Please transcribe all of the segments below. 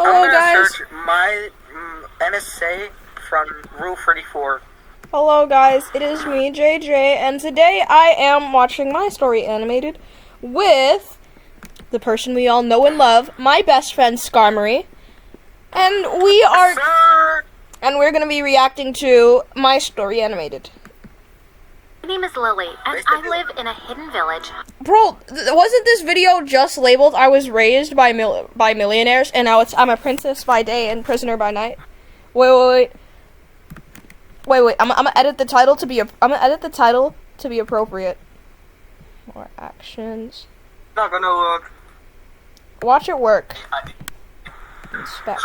Hello, I'm gonna guys. search my NSA from Rule 34. Hello, guys. It is me, JJ, and today I am watching my story animated with the person we all know and love, my best friend Skarmory, and we're gonna be reacting to my story animated. My name is Lily, and I live in a hidden village. Bro, wasn't this video just labeled "I was raised by millionaires," and now it's "I'm a princess by day and prisoner by night"? Wait. I'm gonna edit the title to be appropriate. More actions. Not gonna look. Watch it work. Inspect.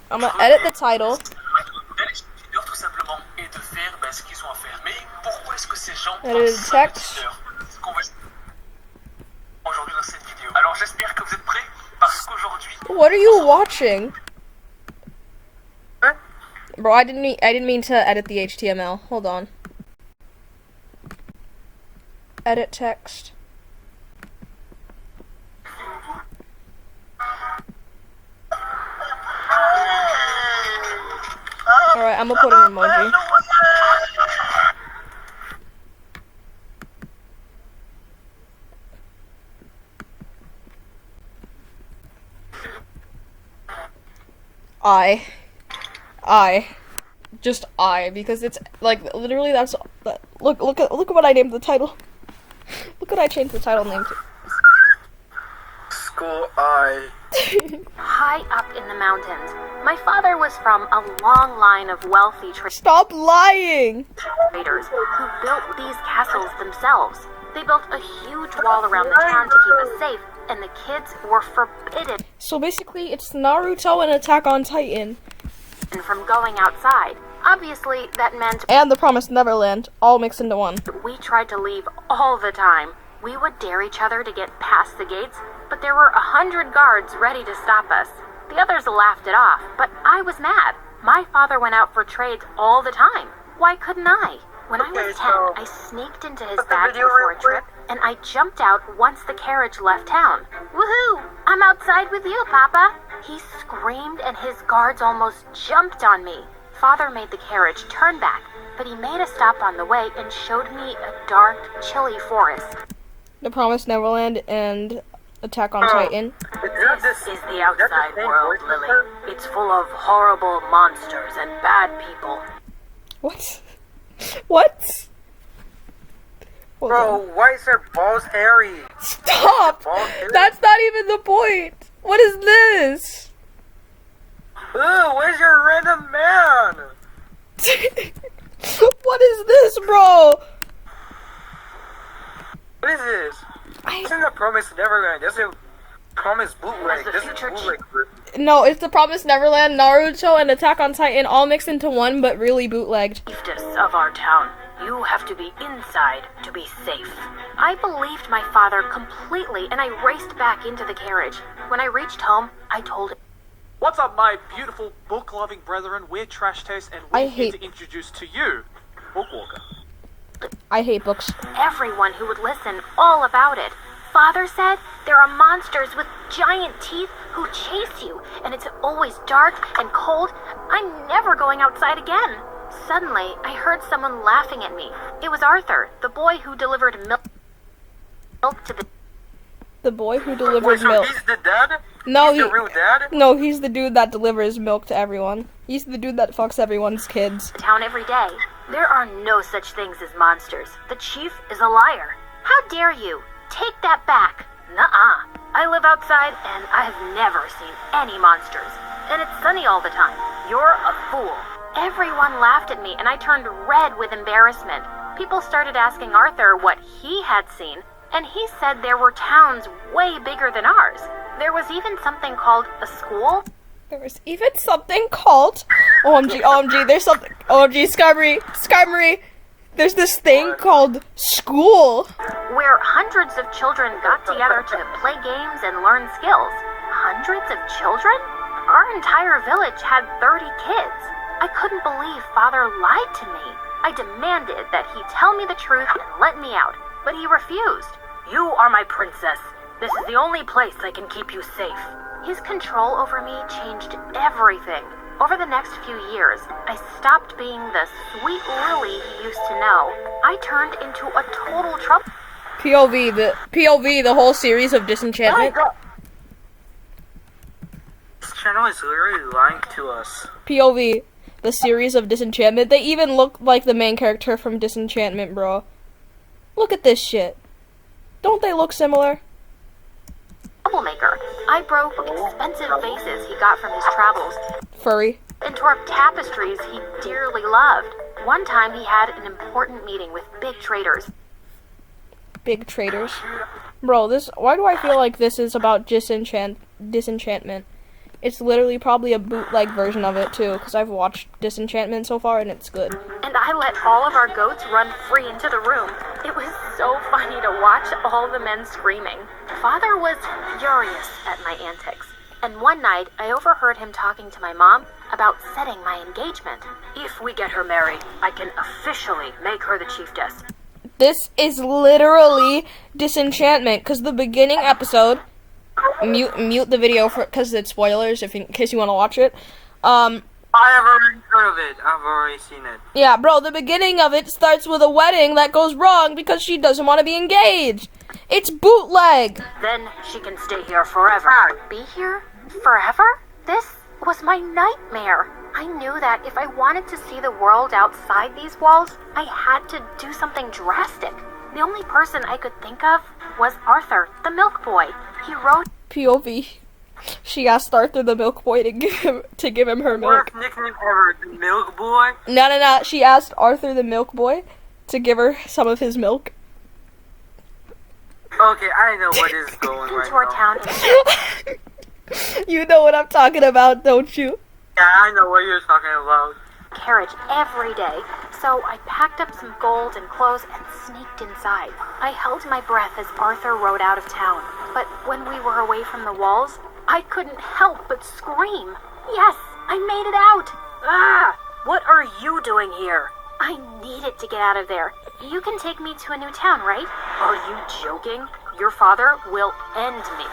I'm gonna edit the title. Edit text. What are you watching? Huh? Bro, I didn't mean to edit the HTML. Hold on. Edit text. Alright, I'm gonna put an emoji. Just I, because it's like literally look at what I named the title. Look what I changed the title name to. School I. High up in the mountains, my father was from a long line of wealthy Stop lying! traders who built these castles themselves. They built a huge wall around the town to keep us safe, and the kids were forbidden So basically, it's Naruto and Attack on Titan. from going outside. Obviously, that meant And The Promised Neverland, all mixed into one. we tried to leave all the time. We would dare each other to get past the gates, but there were 100 guards ready to stop us. The others laughed it off, but I was mad. My father went out for trades all the time. Why couldn't I? When I was 10, I sneaked into his bag before a trip, and I jumped out once the carriage left town. Woohoo! I'm outside with you, Papa! He screamed, and his guards almost jumped on me. Father made the carriage turn back, but he made a stop on the way and showed me a dark, chilly forest. The Promised Neverland and Attack on Titan. This is the outside world, Lily. It's full of horrible monsters and bad people. What? What? Hold Bro, on. why is their balls hairy? Stop! Balls hairy? That's not even the point! What is this? Ooh, where's your random man? What is this, bro? What is this? This isn't a Promised Neverland. This is a Promised bootleg. This is bootleg. No, it's The Promised Neverland, Naruto, and Attack on Titan all mixed into one, but really bootlegged. Chiefess of our town, you have to be inside to be safe. I believed my father completely, and I raced back into the carriage. When I reached home, I told him. What's up, my beautiful book-loving brethren? We're Trash Taste, and I we're here hate- to introduce to you Bookwalker. I hate books. Everyone who would listen all about it. Father said there are monsters with giant teeth who chase you, and it's always dark and cold. I'm never going outside again. Suddenly, I heard someone laughing at me. It was Arthur, the boy who delivered milk to the... The boy who Wait, delivers so milk. he's the dad? No, He's the real dad? No, he's the dude that delivers milk to everyone. He's the dude that fucks everyone's kids. town every day. There are no such things as monsters. The chief is a liar. How dare you? Take that back. Nuh-uh. I live outside and I've never seen any monsters. And it's sunny all the time. You're a fool. Everyone laughed at me and I turned red with embarrassment. People started asking Arthur what he had seen, and he said there were towns way bigger than ours. There was even something called a school. There was even something called OMG, there's something Skarmory, there's this thing called school. Where hundreds of children got together to play games and learn skills. Hundreds of children? Our entire village had 30 kids. I couldn't believe Father lied to me. I demanded that he tell me the truth and let me out, but he refused. You are my princess. This is the only place I can keep you safe. His control over me changed everything. Over the next few years, I stopped being the sweet Lily he used to know. I turned into a total trouble. POV, the whole series of Disenchantment. This channel is literally lying to us. POV, the series of Disenchantment. They even look like the main character from Disenchantment, bro. Look at this shit. Don't they look similar? Troublemaker. I broke expensive vases he got from his travels Furry. and tore up tapestries he dearly loved. One time he had an important meeting with big traders. Big traders. Bro, why do I feel like this is about Disenchantment? It's literally probably a bootleg version of it too, because I've watched Disenchantment so far and it's good. And I let all of our goats run free into the room. It was so funny to watch all the men screaming. Father was furious at my antics. And one night, I overheard him talking to my mom about setting my engagement. If we get her married, I can officially make her the chiefess. This is literally Disenchantment, because the beginning episode... Mute the video because it's spoilers in case you want to watch it. I have already heard of it. I've already seen it. Yeah, bro, the beginning of it starts with a wedding that goes wrong because she doesn't want to be engaged. It's bootleg. Then she can stay here forever. Be here? Forever? This was my nightmare. I knew that if I wanted to see the world outside these walls, I had to do something drastic. The only person I could think of was Arthur, the milk boy. He wrote POV. She asked Arthur the milk boy to give him her milk. Worst nickname ever, the milk boy. No. She asked Arthur the milk boy to give her some of his milk. Okay, I know what is going right into our now. town. You know what I'm talking about, don't you? Yeah, I know what you're talking about. Carriage every day, so I packed up some gold and clothes and sneaked inside. I held my breath as Arthur rode out of town, but when we were away from the walls, I couldn't help but scream. Yes, I made it out! Ah! What are you doing here? I needed to get out of there. You can take me to a new town, right? Are you joking? Your father will end me.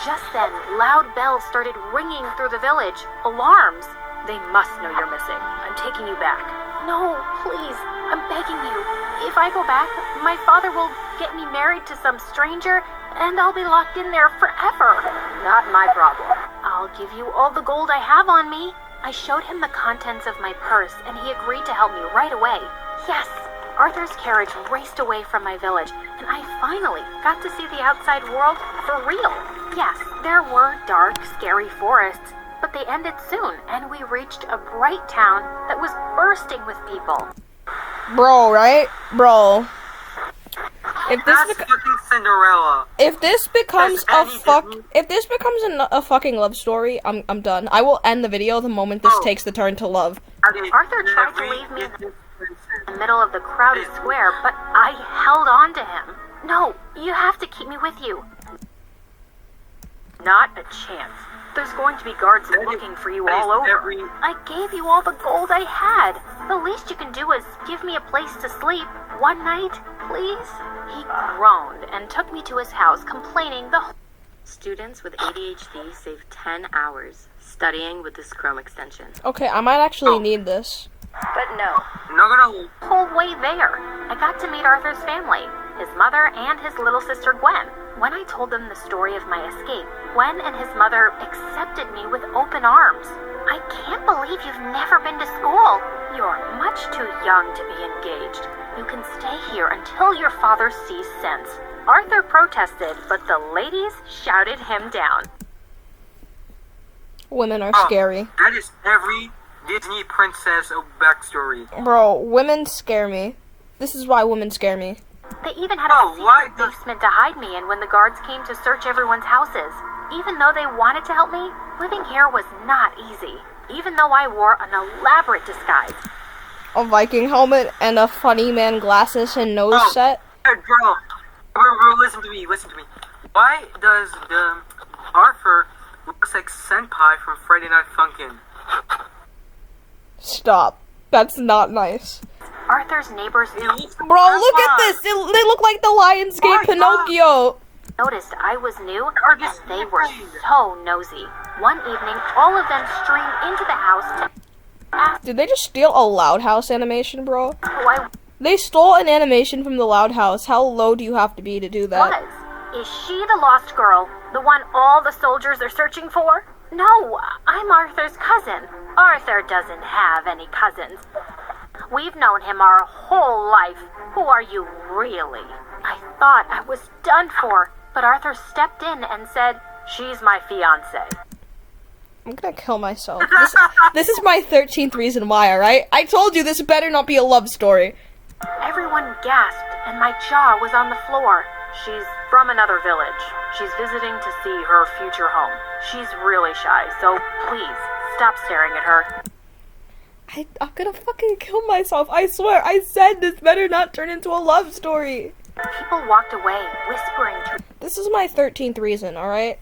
Just then, loud bells started ringing through the village. Alarms! They must know you're missing. I'm taking you back. No, please. I'm begging you. If I go back, my father will get me married to some stranger, and I'll be locked in there forever. Not my problem. I'll give you all the gold I have on me. I showed him the contents of my purse, and he agreed to help me right away. Yes, Arthur's carriage raced away from my village, and I finally got to see the outside world for real. Yes, there were dark, scary forests, but they ended soon, and we reached a bright town that was bursting with people. Bro, right? Bro. If this That's fucking Cinderella. if this becomes a Any fuck Disney- if this becomes a fucking love story, I'm done. I will end the video the moment this takes the turn to love. Arthur tried to leave me in the middle of the crowded square, but I held on to him. No, you have to keep me with you. Not a chance. There's going to be guards looking for you all over. I gave you all the gold I had. The least you can do is give me a place to sleep. One night, please? He groaned and took me to his house, complaining the Students with ADHD save 10 hours studying with this Chrome extension. Okay, I might actually need this. But no, I'm not gonna. whole way there. I got to meet Arthur's family, his mother and his little sister Gwen. When I told them the story of my escape, Gwen and his mother accepted me with open arms. I can't believe you've never been to school. You're much too young to be engaged. You can stay here until your father sees sense. Arthur protested, but the ladies shouted him down. Women are scary. That is every Disney princess backstory. Bro, women scare me. This is why women scare me. They even had a secret basement to hide me in when the guards came to search everyone's houses. Even though they wanted to help me, living here was not easy. Even though I wore an elaborate disguise. A Viking helmet and a funny man glasses and nose set. Hey, bro, listen to me. Why does the Arthur looks like Senpai from Friday Night Funkin'? Stop. That's not nice. Arthur's neighbors. Bro, look at this! They look like the Lionsgate Pinocchio! noticed I was new, and they were so nosy. One evening, all of them streamed into the house and asked Did they just steal a Loud House animation, bro? who I They stole an animation from the Loud House. How low do you have to be to do that? was. Is she the lost girl? The one all the soldiers are searching for? No, I'm Arthur's cousin. Arthur doesn't have any cousins. We've known him our whole life. Who are you really? I thought I was done for, but Arthur stepped in and said, she's my fiancé. I'm gonna kill myself. This is my 13th reason why, alright? I told you this better not be a love story. Everyone gasped, and my jaw was on the floor. She's from another village. She's visiting to see her future home. She's really shy, so please, stop staring at her. I'm gonna fucking kill myself. I swear, I said this better not turn into a love story. People walked away, whispering to This is my 13th reason, alright?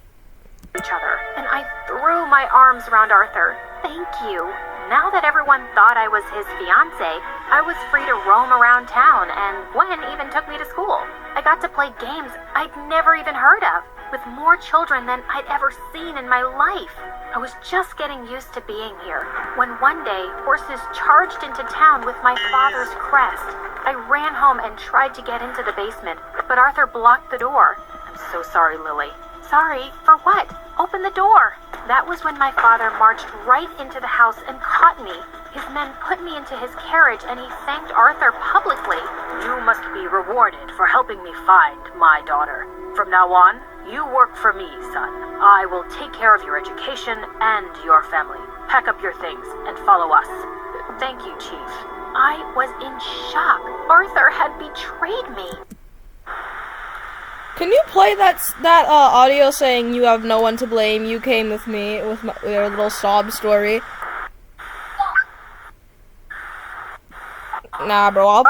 each other, and I threw my arms around Arthur. Thank you. Now that everyone thought I was his fiancé, I was free to roam around town, and Gwen even took me to school. I got to play games I'd never even heard of, with more children than I'd ever seen in my life. I was just getting used to being here, when one day, horses charged into town with my father's crest. I ran home and tried to get into the basement, but Arthur blocked the door. I'm so sorry, Lily. Sorry, for what? Open the door. That was when my father marched right into the house and caught me. His men put me into his carriage and he thanked Arthur publicly. You must be rewarded for helping me find my daughter. From now on, you work for me, son. I will take care of your education and your family. Pack up your things and follow us. Thank you, Chief. I was in shock. Arthur had betrayed me. Can you play that audio saying you have no one to blame, you came with me, with your little sob story? Nah, bro,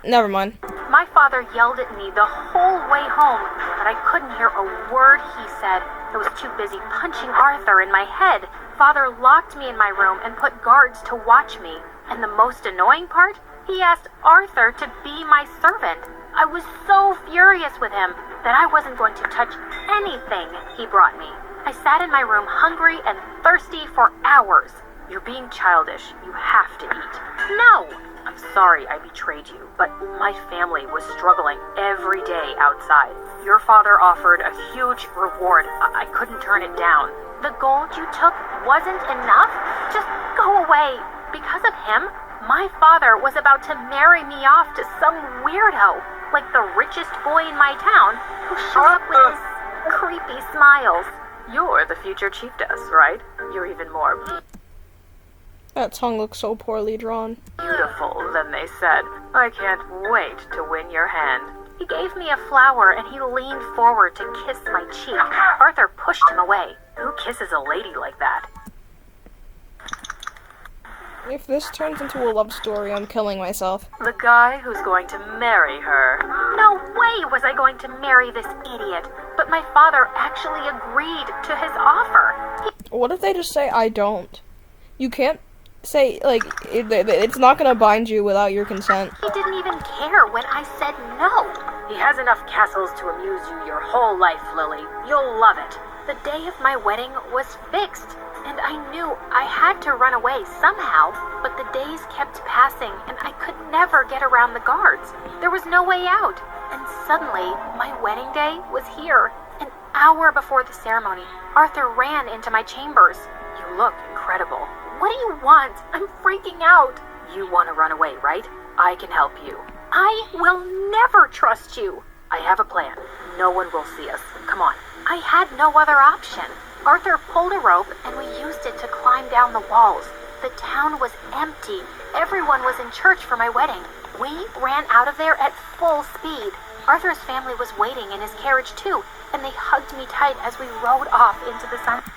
never mind. My father yelled at me the whole way home, but I couldn't hear a word he said. I was too busy punching Arthur in my head. Father locked me in my room and put guards to watch me. And the most annoying part? He asked Arthur to be my servant. I was so furious with him that I wasn't going to touch anything he brought me. I sat in my room hungry and thirsty for hours. You're being childish. You have to eat. No! I'm sorry I betrayed you, but my family was struggling every day outside. Your father offered a huge reward. I couldn't turn it down. The gold you took wasn't enough? Just go away. Because of him, my father was about to marry me off to some weirdo, like the richest boy in my town, who showed up with his creepy smiles. You're the future chiefess, right? You're even more That tongue looks so poorly drawn. beautiful than they said. I can't wait to win your hand. He gave me a flower and he leaned forward to kiss my cheek. Arthur pushed him away. Who kisses a lady like that? If this turns into a love story, I'm killing myself. The guy who's going to marry her. No way was I going to marry this idiot. But my father actually agreed to his offer. What if they just say, I don't? You can't say, like, it's not gonna bind you without your consent. He didn't even care when I said no. He has enough castles to amuse you your whole life, Lily. You'll love it. The day of my wedding was fixed, and I knew I had to run away somehow, but the days kept passing, and I could never get around the guards. There was no way out, and suddenly, my wedding day was here. An hour before the ceremony, Arthur ran into my chambers. You look incredible. What do you want? I'm freaking out. You want to run away, right? I can help you. I will never trust you. I have a plan. No one will see us. Come on. I had no other option. Arthur pulled a rope and we used it to climb down the walls. The town was empty. Everyone was in church for my wedding. We ran out of there at full speed. Arthur's family was waiting in his carriage too, and they hugged me tight as we rode off into the sunset.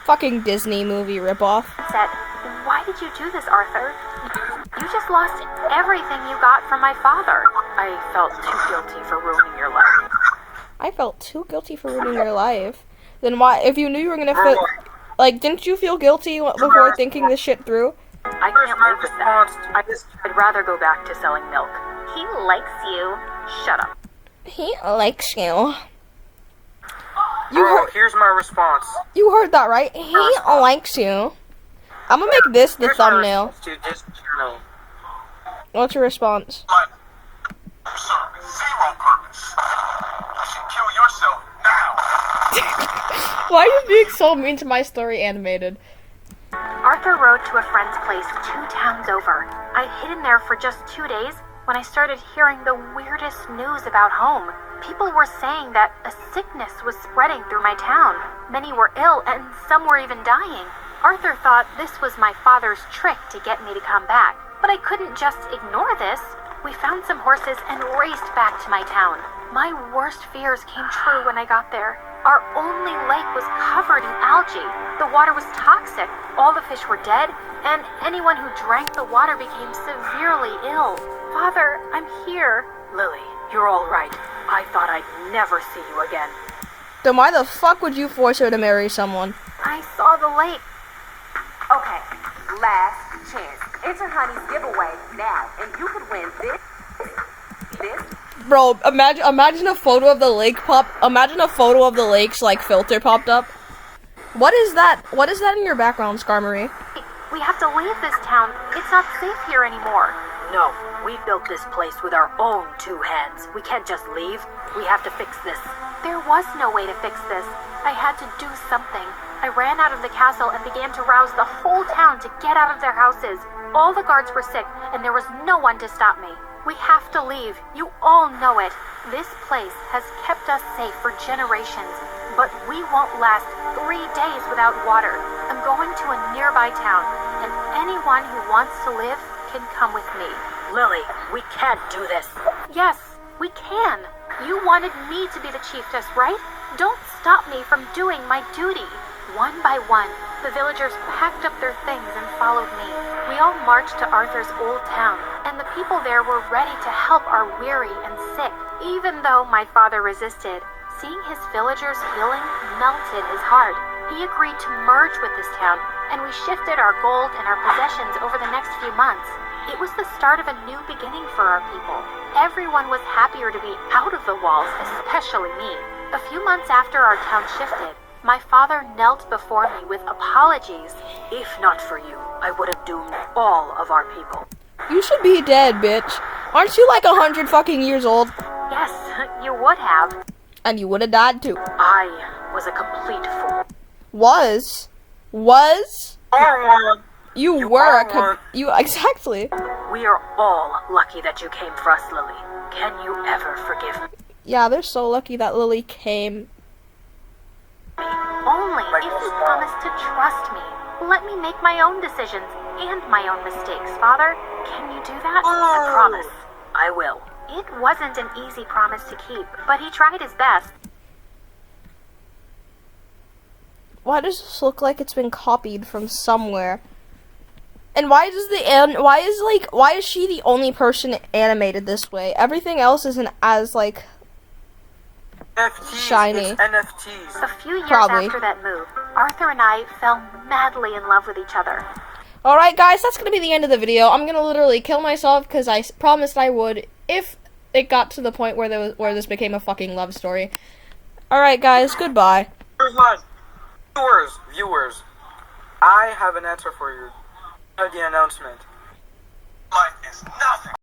Fucking Disney movie ripoff. Why did you do this, Arthur? You just lost everything you got from my father. I felt too guilty for ruining your life. I felt too guilty for ruining your life. Then why, if you knew you were gonna fit, like, didn't you feel guilty before thinking this shit through? I can't live with that. I'd rather go back to selling milk. He likes you. Shut up. He likes you. here's my response. You heard that, right? He likes you. I'm gonna make this the Here's my thumbnail. response to this channel. What's your response? But you serve zero purpose. You should kill yourself now. Why are you being so mean to my story animated? Arthur rode to a friend's place 2 towns over. I'd hidden there for just 2 days when I started hearing the weirdest news about home. People were saying that a sickness was spreading through my town. Many were ill and some were even dying. Arthur thought this was my father's trick to get me to come back, but I couldn't just ignore this. We found some horses and raced back to my town. My worst fears came true when I got there. Our only lake was covered in algae. The water was toxic, all the fish were dead, and anyone who drank the water became severely ill. Father, I'm here. Lily, you're all right. I thought I'd never see you again. Then why the fuck would you force her to marry someone? I saw the lake. Okay, last chance. Enter Honey's giveaway now, and you could win this. Bro, imagine a photo of the lake imagine a photo of the lake's like filter popped up. What is that? What is that in your background, Skarmory? We have to leave this town. It's not safe here anymore. No, we built this place with our own 2 hands. We can't just leave. We have to fix this. There was no way to fix this. I had to do something. I ran out of the castle and began to rouse the whole town to get out of their houses. All the guards were sick, and there was no one to stop me. We have to leave. You all know it. This place has kept us safe for generations, but we won't last 3 days without water. I'm going to a nearby town, and anyone who wants to live can come with me. Lily, we can't do this. Yes, we can. You wanted me to be the chiefess, right? Don't stop me from doing my duty. One by one, the villagers packed up their things and followed me. We all marched to Arthur's old town, and the people there were ready to help our weary and sick. Even though my father resisted, seeing his villagers healing melted his heart. He agreed to merge with this town, and we shifted our gold and our possessions over the next few months. It was the start of a new beginning for our people. Everyone was happier to be out of the walls, especially me. A few months after our town shifted, my father knelt before me with apologies. If not for you, I would have doomed all of our people. You should be dead, bitch. Aren't you like 100 fucking years old? Yes, you would have. And you would have died too. I was a complete fool. Was? You were exactly. We are all lucky that you came for us, Lily. Can you ever forgive me? Yeah, they're so lucky that Lily came. Only if you promise to trust me. Let me make my own decisions and my own mistakes, Father. Can you do that? I promise. I will. It wasn't an easy promise to keep, but he tried his best. Why does this look like it's been copied from somewhere? And why is she the only person animated this way? Everything else isn't as like NFTs, shiny. It's NFTs. A few years Probably. after that move, Arthur and I fell madly in love with each other. Alright guys, that's gonna be the end of the video. I'm gonna literally kill myself because I promised I would if it got to the point where this became a fucking love story. Alright guys, goodbye. Viewers, I have an answer for you. The announcement. Life is nothing.